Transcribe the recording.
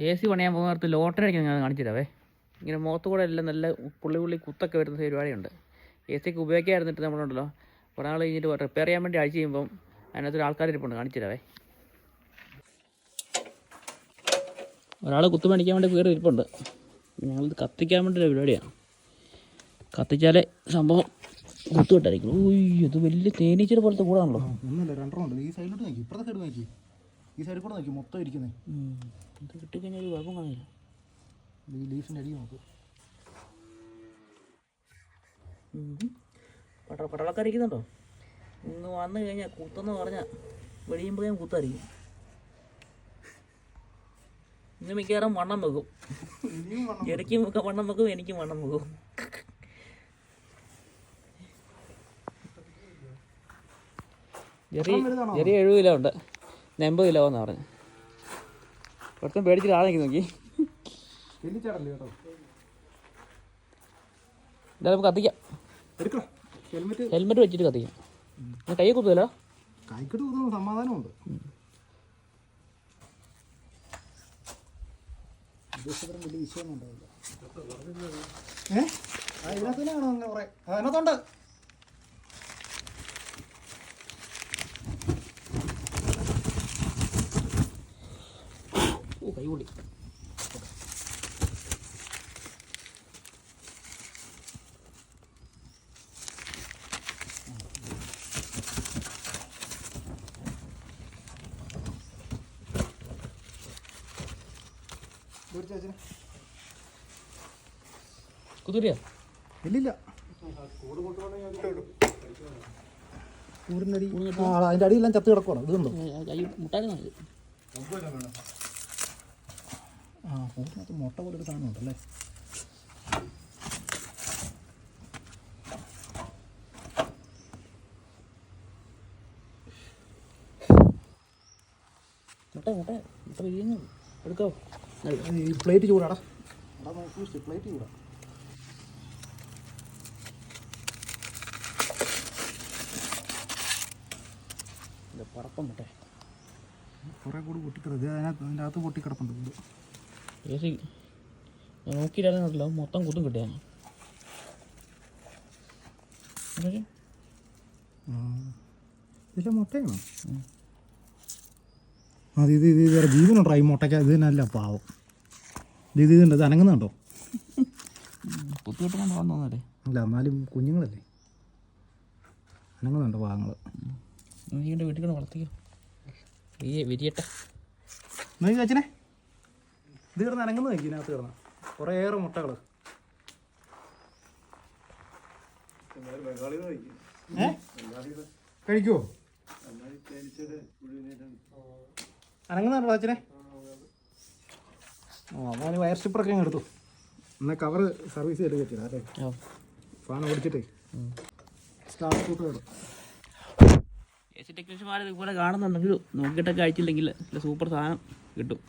AC പണിയാൻ പോകുന്നിടത്ത് lottery അടിക്കാൻ ഞാൻ കാണിച്ചു തരാവേ. ഇങ്ങനെ മുഖത്ത് കൂടെ എല്ലാം നല്ല പുള്ളി കുത്തൊക്കെ വരുന്ന പരിപാടിയുണ്ട്. AC ഒക്കെ ഉപയോഗിക്കാതിരുന്നിട്ട് നമ്മളുണ്ടല്ലോ ഒരാൾ കഴിഞ്ഞിട്ട് റിപ്പയർ ചെയ്യാൻ വേണ്ടി അഴിച്ച് ചെയ്യുമ്പം അതിനകത്തൊരു ആൾക്കാരിപ്പുണ്ട്. കാണിച്ചു തരാവേ. ഒരാൾ കുത്തു മേടിക്കാൻ വേണ്ടി കയറി ഇരിപ്പുണ്ട്. ഞങ്ങളിത് കത്തിക്കാൻ വേണ്ടി പരിപാടിയാണ്. കത്തിച്ചാലേ സംഭവം കുത്തു കിട്ടായിരിക്കും. ഓയ്യോ, ഇത് വലിയ തേനീച്ചയുടെ പോലത്തെ കൂടാണല്ലോ. ഒന്നുമില്ല, രണ്ടെണ്ണം ഉണ്ട്. ഈ സൈഡിലോട്ട് നോക്കി, ഇപ്പുറത്തെ സൈഡ് നോക്കി, ഈ സൈഡിൽ കൂടെ നോക്കി, മൊത്തം ഇരിക്കുന്നത്. ഇത് കിട്ടിക്കഴിഞ്ഞാൽ ഒരു കുഴപ്പം കാണില്ല. ഈ ലീഫിൻ്റെ അടി നോക്ക്. പടളൊക്കെ അരിക്കുന്നുണ്ടോ? ഇന്ന് വന്നു കഴിഞ്ഞാൽ കുത്തെന്ന് പറഞ്ഞാൽ വെടിയുമ്പോഴേ കുത്തായിരിക്കും. ഇന്ന് മിക്കവാറും വണ്ണം വെക്കും. ചെടിക്കും ഒക്കെ വണ്ണം വെക്കും, എനിക്കും വണ്ണം വെക്കും. ചെറിയ 70 കിലോ ഉണ്ട്, 80 കിലോ എന്നാണ് പറഞ്ഞത്. കുറച്ചും പേടിച്ചിട്ട് ആളെ നോക്കി. എന്തായാലും നമുക്ക് കത്തിക്കാം. ഹെൽമെറ്റ് വെച്ചിട്ട് കത്തിക്കാം. കൈ കുത്തുമല്ലോ. കൈക്കിട്ട് കുത്തുന്ന സമാധാനമുണ്ട്. വലിയ വിഷയമൊന്നും ഉണ്ടാവില്ല. ഇതിനകത്തന്നെയാണോ അങ്ങനെ കുറെ? അതിനകത്തുണ്ട്. കൈ പൊടി. കുതിരിയോ? ഇല്ലില്ല. അതിൻ്റെ അടിയെല്ലാം ചത്ത് കിടക്കുവാണ്. ഇതുണ്ടോ മുട്ടായിരുന്നു. കൂടിനകത്ത് മുട്ട പോലെ ഒരു സാധനം ഉണ്ടല്ലേ. മുട്ട വിരിയുന്നു. എടുക്കോ. ഈ പ്ലേറ്റ് ചൂടാടാ. പ്ലേറ്റ് ചൂടാ. പറപ്പം മുട്ട കുറേ കൂടി പൊട്ടിക്കിടത്. അതിൻ്റെ അകത്ത് പൊട്ടിക്കിടപ്പുണ്ട്. നോക്കിയില്ലാന്നല്ലോ, മൊത്തം കുത്തും കിട്ടിയാണ്. ഇതിൻ്റെ മുട്ടയാണോ? ഇത് വേറെ ജീവനുണ്ടോ ഈ മുട്ടയ്ക്ക്? ഇത് തന്നെയല്ല പാവം. ഇതുണ്ട്, ഇത് അനങ്ങുന്നുണ്ടോ? കുത്തു കിട്ടുന്നുണ്ടോ തോന്നല്ലേ? അല്ല, എന്നാലും കുഞ്ഞുങ്ങളല്ലേ, അനങ്ങുന്നുണ്ടോ പാവങ്ങൾ? വീട്ടിൽ കൊണ്ട് വളർത്തിക്കോ. വിരിയട്ടെ. നോക്കി കച്ചനെ, ഇത് കിടന്ന് അനങ്ങുന്ന നോക്കി. ഇതിനകത്ത് കിടന്ന കുറേയേറെ മുട്ടകൾ. കഴിക്കുമോ? അനങ്ങുന്നുണ്ടോ അച്ഛനെ? ഞാൻ വയർ സ്റ്റിപ്പറൊക്കെ അങ്ങ് എടുത്തു. എന്നാൽ കവർ സർവീസ് ചെയ്ത് പറ്റില്ല അല്ലേ? ഫാൻ ഓടിച്ചിട്ടേ സ്റ്റാർട്ട് കൂട്ട് കിടും. AC ടെക്നീഷ്യന്മാർ ഇതുപോലെ കാണുന്നുണ്ടെങ്കിൽ നോക്കിയിട്ടൊക്കെ അയച്ചില്ലെങ്കിൽ സൂപ്പർ സാധനം കിട്ടും.